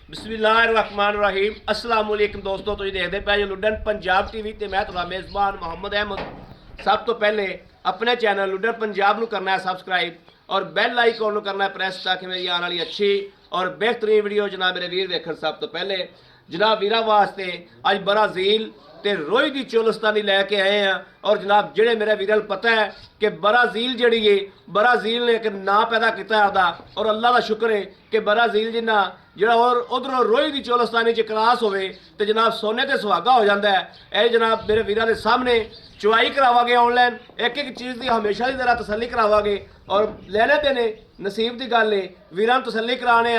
बिस्मिल्लाहिर्रहमानिर्रहीम अस्सलाम वालेकुम दोस्तों, तुम देखते पे जो लुडन पंजाब टीवी ते मैं तुहाडा मेज़बान मोहम्मद अहमद। सब तो पहले अपने चैनल लुडन पंजाब नूं करना है सबसक्राइब और बैल आइकॉन नूं करना है प्रेस ताकि मेरी आने वाली अच्छी और बेहतरीन वीडियो जनाब मेरे वीर देखण। सब तो पहले जनाब वीरां वास्ते अज ब्राज़ील ते रोई दी चोलस्तानी लैके आए हैं। और जनाब जेड़े मेरे वीरां नूं पता है कि ब्राज़ील जिहड़ी है ब्राज़ील ने एक नाम पैदा किया आपदा, और अल्लाह का शुक्र है कि ब्राज़ील जिन्ना ਜਿਹੜਾ और उधरों रोई की चोलस्तानी च क्रॉस होवे तो जनाब सोने ते सुहागा हो जाता है। यह जनाब मेरे वीरां के सामने चुवाई करावांगे ऑनलाइन, एक एक चीज़ की हमेशा की तरह तसल्ली करावांगे और लेने देने नसीब की गल है। वीरां तसल्ली कराने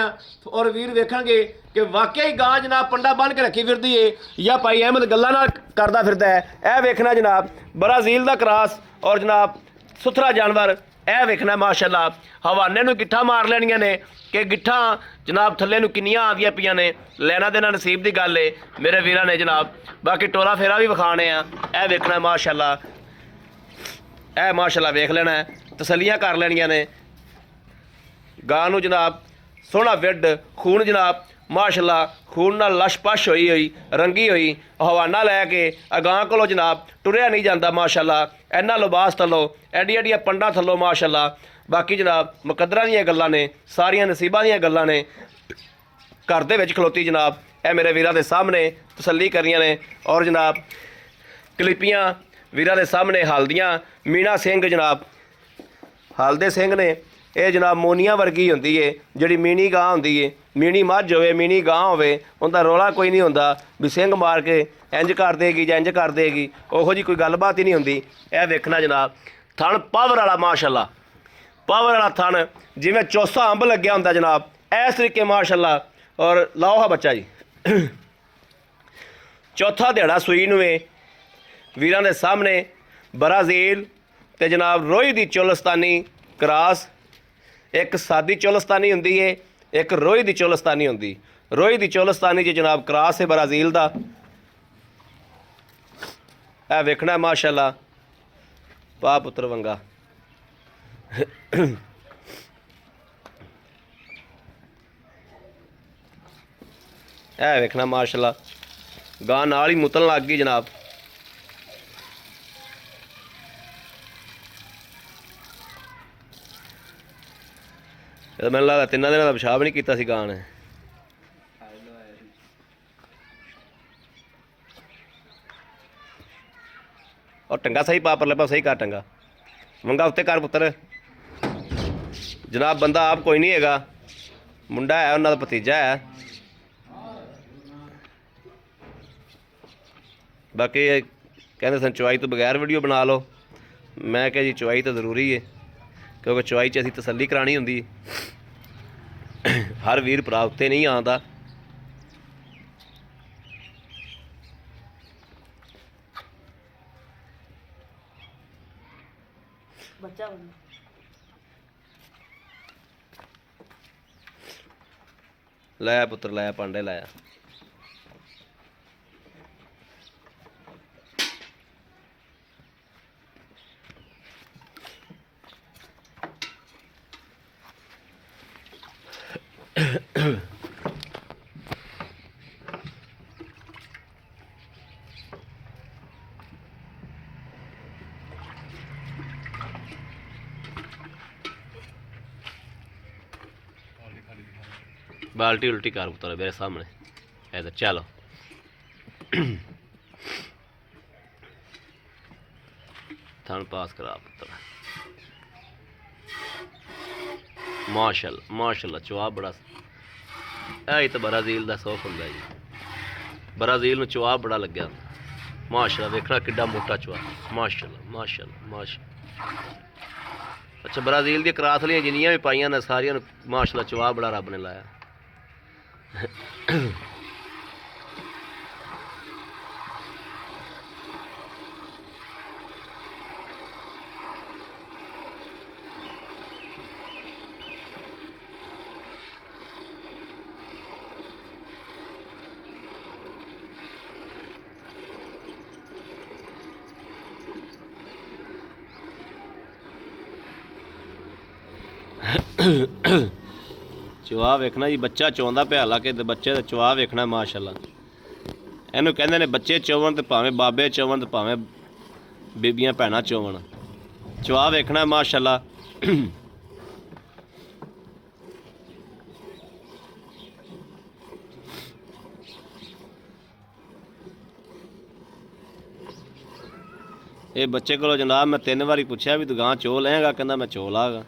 और वीर वेखणगे कि वाकई गां जनाब पंडा बन के रखी फिरदी है या भाई अहमद गल्लां नाल करदा फिरदा है। यह वेखना जनाब ब्राज़ील का क्रॉस और जनाब सुथरा जानवर यह वेखना माशाअल्लाह। हवाने नूं गिट्ठा मार लैणियां ने कि गिट्ठा जनाब थल्ले नूं किन्नियां आंदियां पईयां ने, लेना देना नसीब की गल है मेरे वीरां ने जनाब। बाकी टोला फेरा भी विखाने यह वेखना माशाअल्लाह, यह माशाअल्लाह वेख लेना है, तसल्लियां कर लैणियां ने। गां नूं जनाब सोहना विड खून जनाब माशाअल्लाह खून नाल लश-पश होई रंगी हुई हवाना लैके अगां कोलों जनाब टुरिया नहीं जाता माशाअल्लाह। इन्ना लिबास थल्लों एडिया एडिया पंडा थल्लों माशाअल्लाह। बाकी जनाब मुकद्दरां दीयां गल्लां ने, सारियां नसीबां दीयां गल्लां ने। घर दे विच खलोती जनाब यह मेरे वीरां दे सामने तसल्ली करियां ने। और जनाब कलिपियां वीरां दे सामने हलदियां मीना सिंह जनाब हलदे सिंह ने। यह जनाब मोनिया वर्गी होंदी है जिहड़ी मीनी गां होंदी है। मीनी मझ होवे मीनी गां होवे उनका रौला कोई नहीं होंदा भी सिंह मार के इंज कर देगी जां इंज कर देगी, ओहो जी कोई गलबात ही नहीं होंदी। यह वेखना जनाब थण पावर वाला माशाअल्लाह, पावर वाला थण जिवें चौसा अंब लग्या होंदा जनाब इस तरीके माशाअल्लाह। और लाओ हा बच्चा जी चौथा दिहाड़ा सूई नूं वीरां दे सामने ब्राज़ील ते जनाब रोई दी चोलस्तानी क्रॉस। एक सादी चोलस्तानी होंदी है, एक रोई दी चोलस्तानी होंदी। रोई दी चोलस्तानी च जनाब क्रॉस है ब्राज़ील दा। यह वेखना माशाअल्लाह पा पुत्र वंगा यह वेखना माशाअल्लाह गां नाल ही मुतन लग गई जनाब। मैंने लगता तिना दिन का पेशाब नहीं किया गां ने। और टंगा सही पा परले पास सही कर टंगा वंगा उत्ते कर पुत्र जनाब। बंदा आप कोई नहीं हैगा, मुंडा है उन्होंने भतीजा है। बाकी कहते सन चुवाई तो बगैर वीडियो बना लो, मैं क्या जी चुवाई तो ज़रूरी है क्योंकि चुवाई च असीं तसल्ली करानी होंदी। हर वीर भरा उत्ते नहीं आंदा। लै पुत्र लै पांडे लाया। बाल्टी उल्टी कर पुत्र मेरे सामने इधर चलो। थन पास करा पुत्र माशाअल्लाह माशाअल्लाह। चुआ बड़ा यही तो ब्राज़ील का सौख होंदा जी। ब्राज़ील में चुआ बड़ा लग्या माशाअल्लाह। वेखना किड्डा मोटा चुआ माशाअल्लाह माशाअल्लाह माशाअल्लाह। अच्छा ब्राज़ील दी क्रॉस वालियां जिन्नियां भी पाइयां ने सारियां माशाअल्लाह चुआ बड़ा रब ने लाया। ਚਵਾ ਵੇਖਣਾ ਜੀ, ਬੱਚਾ ਚੋਂਦਾ ਪਿਆ ਲਾ ਕੇ ਤੇ ਬੱਚੇ ਦਾ ਚਵਾ ਵੇਖਣਾ ਮਾਸ਼ਾਅੱਲਾ। ਇਹਨੂੰ ਕਹਿੰਦੇ ਨੇ ਬੱਚੇ ਚੋਵਣ ਤੇ ਭਾਵੇਂ ਬਾਬੇ ਚੋਵਣ ਤੇ ਭਾਵੇਂ ਬੀਬੀਆਂ ਭੈਣਾਂ ਚੋਵਣ, ਚਵਾ ਵੇਖਣਾ ਮਾਸ਼ਾਅੱਲਾ। ਇਹ ਬੱਚੇ ਕੋਲੋਂ ਜਨਾਬ ਮੈਂ 3 ਵਾਰੀ ਪੁੱਛਿਆ ਵੀ ਤੂੰ ਗਾਂ ਚੋ ਲਏਗਾ, ਕਹਿੰਦਾ ਮੈਂ ਚੋ ਲਾਂਗਾ।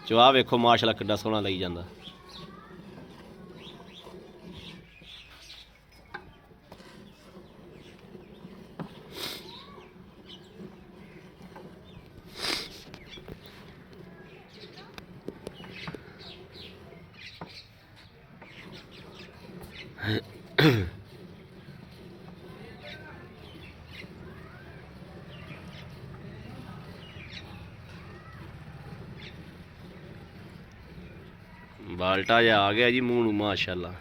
ਚਵਾ ਵੇਖੋ ਮਾਸ਼ਾਅੱਲਾ ਕਿੱਡਾ ਸੋਹਣਾ ਲਈ ਜਾਂਦਾ। ਬਾਲਟਾ ਜਿਹਾ ਆ ਗਿਆ ਜੀ ਮੂੰਹ ਨੂੰ ਮਾਸ਼ਾਅੱਲਾ।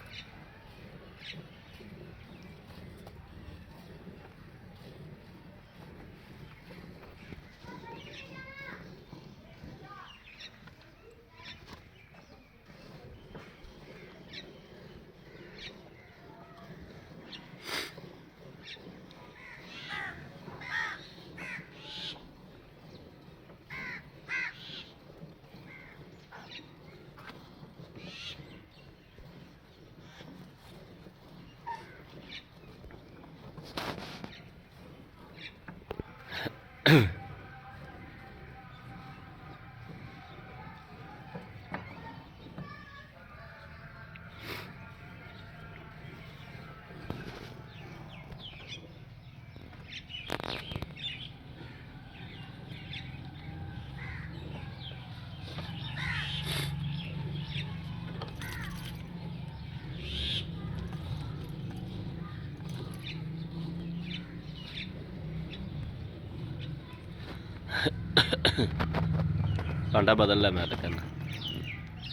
ਭਾਂਡਾ ਬਦਲ ਲੈ, ਮੈਂ ਤਾਂ ਕਹਿੰਦਾ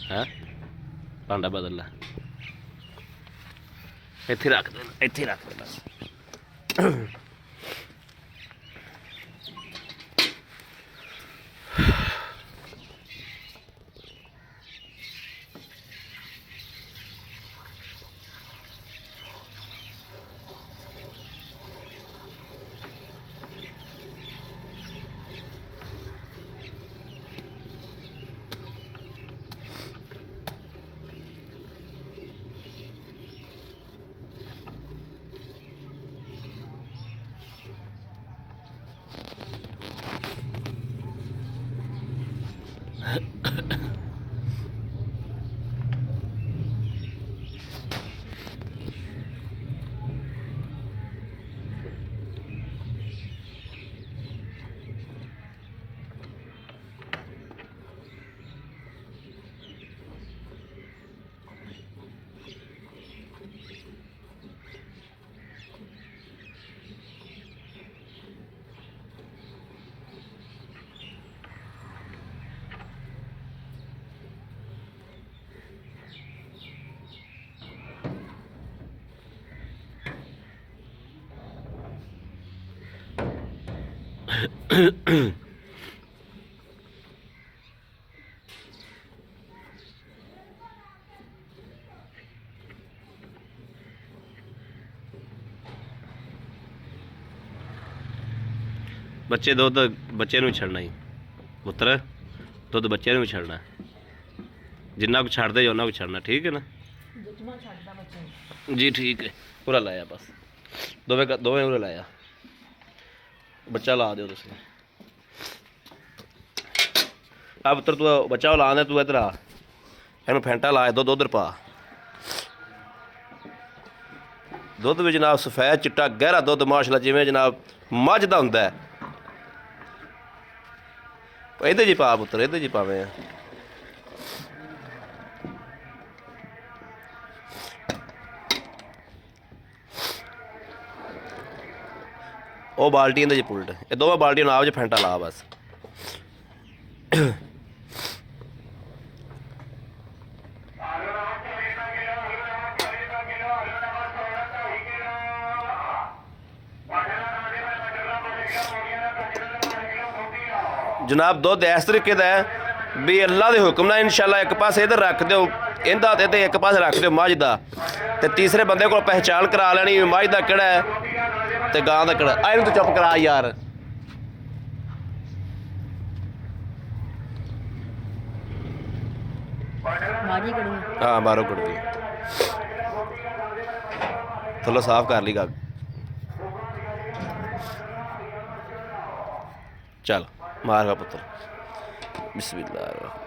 ਹੈ ਭਾਂਡਾ ਬਦਲ ਲੈ, ਇੱਥੇ ਰੱਖ ਦੇ, ਇੱਥੇ ਰੱਖ ਦੇ ਬਸ। ਬੱਚੇ ਦੁੱਧ ਬੱਚੇ ਨੂੰ ਛੱਡਣਾ ਹੀ ਪੁੱਤਰ, ਦੁੱਧ ਬੱਚੇ ਨੂੰ ਛੱਡਣਾ, ਜਿੰਨਾ ਕੁ ਛੱਡਦੇ ਉਹਨਾਂ ਕੁ ਛੱਡਣਾ, ਠੀਕ ਹੈ ਨਾ ਜੀ? ਠੀਕ ਹੈ, ਪੂਰਾ ਲਾਇਆ ਬਸ, ਦੋਵੇਂ ਉਰੇ ਲਾਇਆ, ਬੱਚਾ ਲਾ ਦਿਓ ਤੁਸੀਂ। ਆ ਪੁੱਤਰ ਤੂੰ ਬੱਚਾ ਲਾ ਦੇ, ਤੂੰ ਇੱਧਰ ਆ, ਇਹਨੂੰ ਫੈਂਟਾ ਲਾ, ਦੁੱਧ ਉਧਰ ਪਾ। ਦੁੱਧ ਵੀ ਜਨਾਬ ਸਫੈਦ ਚਿੱਟਾ ਗਹਿਰਾ ਦੁੱਧ ਮਾਸ਼ਾਅੱਲਾ, ਜਿਵੇਂ ਜਨਾਬ ਮੱਝ ਦਾ ਹੁੰਦਾ। ਇਹਦੇ ਜੀ ਪਾ ਪੁੱਤਰ, ਇਹਦੇ ਜੀ ਪਾਵੇਂ ਆ। ਉਹ ਬਾਲਟੀ ਇਹਦੇ 'ਚ ਪੁਲਟ, ਇਹ ਦੋਵੇਂ ਬਾਲਟੀਆਂ ਨਾਲ 'ਚ ਫੈਂਟਾ ਲਾ ਬਸ। जनाब दुध इस तरीके का है भी अल्लाह के हुक्म ना इंशाअल्लाह एक पास इधर रख दो, ਇਹਦਾ ਤੇ ਇੱਕ ਪਾਸੇ ਰੱਖ ਦਿਓ ਮੱਝ ਦਾ, ਤੇ ਤੀਸਰੇ ਬੰਦੇ ਕੋਲ ਪਹਿਚਾਣ ਕਰਾ ਲੈਣੀ ਵੀ ਮੱਝ ਦਾ ਕਿਹੜਾ ਹੈ ਤੇ ਗਾਂ ਦਾ ਕਿਹੜਾ। ਇਹਨੂੰ ਤੂੰ ਚੁੱਪ ਕਰਾ ਯਾਰ। ਹਾਂ ਬਾਹਰੋਂ ਕੱਢਦੀ ਥੱਲੋਂ ਸਾਫ਼ ਕਰ ਲਈ ਗੱਗ। ਚੱਲ ਮਾਰਗਾ ਪੁੱਤਰ, ਬਿਸਮਿਲ੍ਲਾਹ।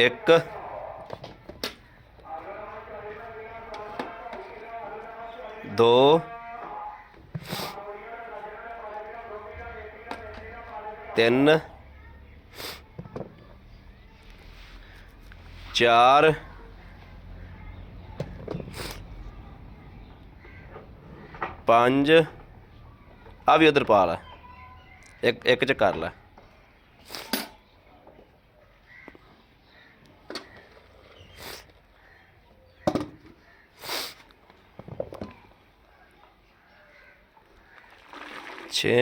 1 2 3 4 5 ਆ ਵੀ ਉਧਰ ਪਾ ਲੈ, ਇੱਕ ਚ ਕਰ ਲੈ। 6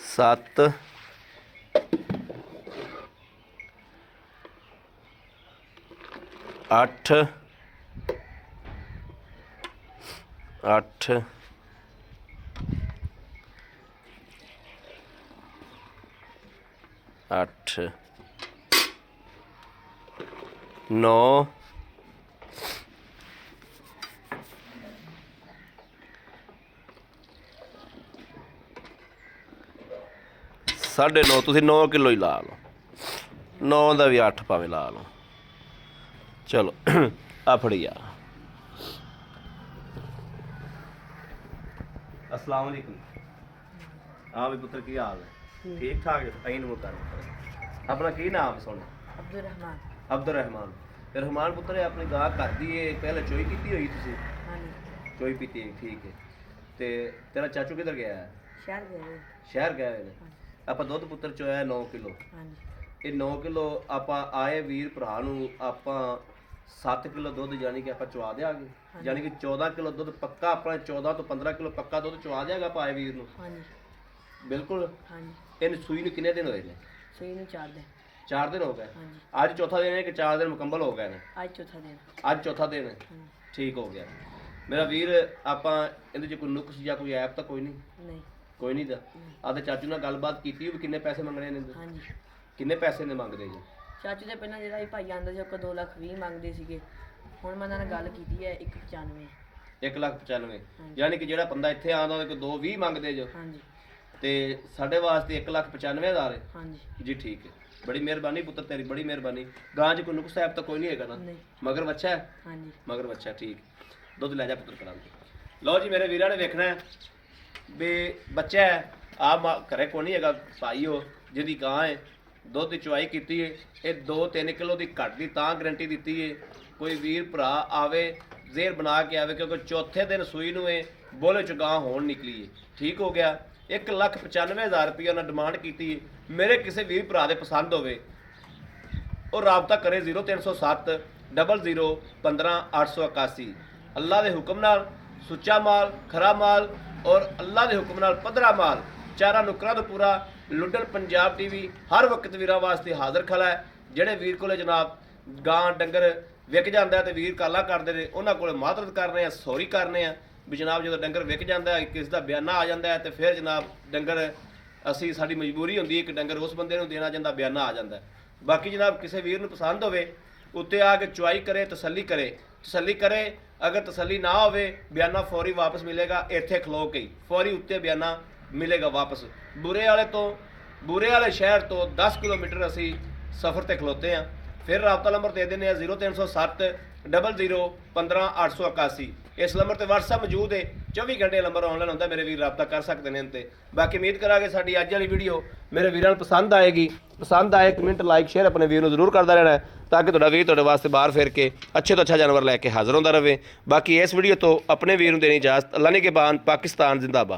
7 8 8 8 9 9.5 ਤੁਸੀਂ 9 ਕਿਲੋ ਹੀ ਲਾ ਲਓ, 9 ਦਾ ਵੀ 8 ਭਾਵੇਂ ਲਾ ਲਓ। ਚਲੋ ਆ ਫੜੀ ਯਾਰ। अस्सलाम वालेकुम। हाँ भी पुत्र की हाल है? ठीक ठाक है। अहीं ਨੂੰ ਕਰ ਆਪਣਾ ਕੀ ਨਾਮ ਸੁਣ? ਅਬਦੁਰਰਹਿਮਾਨ। ਰਹਿਮਾਨ ਪੁੱਤਰ ਹੈ ਆਪਣੀ ਗਾਂ ਕਰਦੀ ਏ ਪਹਿਲੇ ਚੋਈ ਕੀਤੀ ਹੋਈ ਤੁਸੀਂ? ਹਾਂਜੀ ਚੋਈ ਪੀਤੀ ਹੈ, ਠੀਕ ਹੈ। ਤੇ ਤੇਰਾ ਚਾਚੂ ਕਿੱਧਰ ਗਿਆ ਹੈ? ਸ਼ਹਿਰ ਗਏ ਹੋਏ ਨੇ। ਆਪਾਂ ਦੁੱਧ ਪੁੱਤਰ ਚੋਇਆ 9 ਕਿਲੋ। ਹਾਂਜੀ ਇਹ 9 ਕਿਲੋ ਆਪਾਂ ਆਏ ਵੀਰ ਭਰਾ ਨੂੰ ਆਪਾਂ 7 ਕਿਲੋ ਦੁੱਧ ਯਾਨੀ ਕਿ ਆਪਾਂ ਚਵਾ ਦਿਆਂਗੇ, ਯਾਨੀ ਕਿ 14 ਕਿਲੋ ਦੁੱਧ ਪੱਕਾ ਆਪਣਾ 14 ਤੋਂ 15 ਕਿਲੋ ਪੱਕਾ ਦੁੱਧ ਚਵਾ ਦਿਆਂਗਾ ਪਾਏ ਵੀਰ ਨੂੰ। ਹਾਂਜੀ ਬਿਲਕੁਲ। ਹਾਂਜੀ ਇਹਨੂੰ ਸੂਈ ਨੂੰ ਕਿੰਨੇ ਦਿਨ ਹੋਏ ਨੇ? ਸੂਈ ਨੂੰ 4 ਦਿਨ। 4 ਦਿਨ ਹੋ ਗਏ। ਅੱਜ ਚੌਥਾ ਦਿਨ ਹੈ ਕਿ 4 ਦਿਨ ਮੁਕੰਮਲ ਹੋ ਗਏ ਨੇ? ਅੱਜ ਚੌਥਾ ਦਿਨ ਹੈ। ਠੀਕ ਹੋ ਗਿਆ ਮੇਰਾ ਵੀਰ। ਆਪਾਂ ਇਹਦੇ 'ਚ ਕੋਈ ਨੁਕਸ ਜਾਂ ਕੋਈ ਐਪ ਤਾਂ ਕੋਈ ਨਹੀਂ? ਕੋਈ ਨਹੀਂ। ਦਾ ਆਦੇ ਚਾਚੂ ਨਾਲ ਗੱਲਬਾਤ ਕੀਤੀ ਵੀ ਕਿੰਨੇ ਪੈਸੇ ਮੰਗਣੇ ਨੇ? ਹਾਂਜੀ ਕਿੰਨੇ ਪੈਸੇ ਨੇ ਮੰਗਦੇ ਜੀ? ਚਾਚੂ ਦੇ ਪਹਿਲਾਂ ਜਿਹੜਾ ਭਾਈ ਆਂਦਾ ਸੀ ਉਹ 2,20,000 ਮੰਗਦੇ ਸੀਗੇ, ਹੁਣ ਮੈਂ ਨਾਲ ਗੱਲ ਕੀਤੀ ਹੈ 1,95,000। 1,95,000 ਯਾਨੀ ਕਿ ਜਿਹੜਾ ਬੰਦਾ ਇੱਥੇ ਆਉਂਦਾ ਉਹਦੇ ਕੋਲ 2,20,000 ਮੰਗਦੇ ਜੋ? ਹਾਂਜੀ ਤੇ ਸਾਡੇ ਵਾਸਤੇ 1,95,000 ਹੈ? ਹਾਂਜੀ ਜੀ ਠੀਕ ਹੈ। ਬੜੀ ਮਿਹਰਬਾਨੀ ਪੁੱਤਰ ਤੇਰੀ, ਬੜੀ ਮਿਹਰਬਾਨੀ। ਗਾਂ 'ਚ ਕੋਈ ਨੁਕਸ ਐਪ ਤਾਂ ਕੋਈ ਨਹੀਂ ਹੈਗਾ ਨਾ? ਮਗਰ ਬੱਚਾ ਹੈ? ਹਾਂਜੀ ਮਗਰ ਬੱਚਾ। ਠੀਕ ਦੁੱਧ ਲੈ ਜਾ ਪੁੱਤਰ ਕਰਾਂਗੇ। ਲਓ ਜੀ ਮੇਰੇ ਵੀਰਾਂ ਨੇ ਵੇਖਣਾ ਵੀ ਬੱਚਾ ਹੈ ਆ ਘਰੇ ਕੋਈ ਨਹੀਂ ਹੈਗਾ ਭਾਈ ਉਹ ਜਿਹਦੀ ਗਾਂ ਹੈ ਦੁੱਧ ਦੀ ਚੁਆਈ ਕੀਤੀ ਹੈ, ਇਹ 2-3 ਕਿਲੋ ਦੀ ਘੱਟ ਦੀ ਤਾਂ ਗਰੰਟੀ ਦਿੱਤੀ ਹੈ। ਕੋਈ ਵੀਰ ਭਰਾ ਆਵੇ ਜ਼ੇਰ ਬਣਾ ਕੇ ਆਵੇ, ਕਿਉਂਕਿ ਚੌਥੇ ਦਿਨ ਸੂਈ ਨੂੰ ਇਹ ਬੋਲੇ ਚ ਗਾਂ ਹੋਣ ਨਿਕਲੀ ਹੈ। ਠੀਕ ਹੋ ਗਿਆ। 1,95,000 ਰੁਪਏ ਉਹਨਾਂ ਡਿਮਾਂਡ ਕੀਤੀ ਹੈ। ਮੇਰੇ ਕਿਸੇ ਵੀਰ ਭਰਾ ਦੇ ਪਸੰਦ ਹੋਵੇ ਉਹ ਰਾਬਤਾ ਕਰੇ 0307 00 15 881। ਅੱਲਾ ਦੇ ਹੁਕਮ ਨਾਲ ਸੁੱਚਾ ਮਾਲ, ਖਰਾ ਮਾਲ ਔਰ ਅੱਲਾ ਦੇ ਹੁਕਮ ਨਾਲ ਪੱਧਰਾ ਮਾਲ ਚਾਰਾ ਨੁਕਰਾਂ ਤੋਂ ਪੂਰਾ ਲੁੱਡਨ ਪੰਜਾਬ ਟੀਵੀ ਹਰ ਵਕਤ ਵੀਰਾਂ ਵਾਸਤੇ ਹਾਜ਼ਰ ਖੜਾ ਹੈ। ਜਿਹੜੇ ਵੀਰ ਕੋਲੇ ਜਨਾਬ ਗਾਂ ਡੰਗਰ ਵਿਕ ਜਾਂਦਾ ਤੇ ਵੀਰ ਕਾਲਾ ਕਰਦੇ ਨੇ ਉਹਨਾਂ ਕੋਲੇ ਮਾਤਰਤ ਕਰਨੇ ਆ, ਸੌਰੀ ਕਰਨੇ ਆ ਵੀ ਜਨਾਬ ਜਦੋਂ ਡੰਗਰ ਵਿਕ ਜਾਂਦਾ ਕਿਸ ਦਾ ਬਿਆਨਾ ਆ ਜਾਂਦਾ ਤੇ ਫਿਰ ਜਨਾਬ ਡੰਗਰ ਅਸੀਂ ਸਾਡੀ ਮਜਬੂਰੀ ਹੁੰਦੀ ਹੈ ਕਿ ਡੰਗਰ ਉਸ ਬੰਦੇ ਨੂੰ ਦੇਣਾ ਜਾਂਦਾ, ਬਿਆਨਾ ਆ ਜਾਂਦਾ। ਬਾਕੀ ਜਨਾਬ ਕਿਸੇ ਵੀਰ ਨੂੰ ਪਸੰਦ ਹੋਵੇ ਉੱਤੇ ਆ ਕੇ ਚੁਆਈ ਕਰੇ, ਤਸੱਲੀ ਕਰੇ। ਅਗਰ ਤਸੱਲੀ ਨਾ ਹੋਵੇ ਬਿਆਨਾ ਫੌਰੀ ਵਾਪਸ ਮਿਲੇਗਾ। ਇੱਥੇ ਖਲੋ ਕੇ ਫੌਰੀ ਉੱਤੇ ਬਿਆਨਾ ਮਿਲੇਗਾ ਵਾਪਸ। ਬੂਰੇ ਵਾਲੇ ਸ਼ਹਿਰ ਤੋਂ 10 ਕਿਲੋਮੀਟਰ ਅਸੀਂ ਸਫ਼ਰ ਤੇ ਖਲੋਤੇ ਹਾਂ। ਫਿਰ ਰਾਬਤਾ ਨੰਬਰ ਦੇ ਦਿੰਦੇ ਹਾਂ 0307 00 15 881। ਇਸ ਨੰਬਰ ਤੇ WhatsApp ਮੌਜੂਦ ਹੈ, 24 ਘੰਟੇ ਨੰਬਰ ਆਨਲਾਈਨ ਹੁੰਦਾ, ਮੇਰੇ ਵੀਰ ਰਾਬਤਾ ਕਰ ਸਕਦੇ ਨੇ। ਤੇ ਬਾਕੀ ਉਮੀਦ ਕਰਾਂਗੇ ਸਾਡੀ ਅੱਜ ਵਾਲੀ ਵੀਡੀਓ ਮੇਰੇ ਵੀਰਾਂ ਨੂੰ ਪਸੰਦ ਆਏਗੀ। ਪਸੰਦ ਆਏ ਕਮੈਂਟ ਲਾਈਕ ਸ਼ੇਅਰ ਆਪਣੇ ਵੀਰ ਨੂੰ ਜ਼ਰੂਰ ਕਰਦਾ ਰਹਿਣਾ ਤਾਂ ਕਿ ਤੁਹਾਡਾ ਵੀਰ ਤੁਹਾਡੇ ਵਾਸਤੇ ਬਾਹਰ ਫਿਰ ਕੇ ਅੱਛੇ ਤੋਂ ਅੱਛਾ ਜਾਨਵਰ ਲੈ ਕੇ ਹਾਜ਼ਰ ਹੁੰਦਾ ਰਹੇ। ਬਾਕੀ ਇਸ ਵੀਡੀਓ ਤੋਂ ਆਪਣੇ ਵੀਰ ਨੂੰ ਦੇਣੀ ਇਜਾਜ਼ਤ। ਅੱਲਾ ਨੇ ਕੇ ਬਾਨ। ਪਾਕਿਸਤਾਨ ਜ਼ਿੰਦਾਬਾਦ।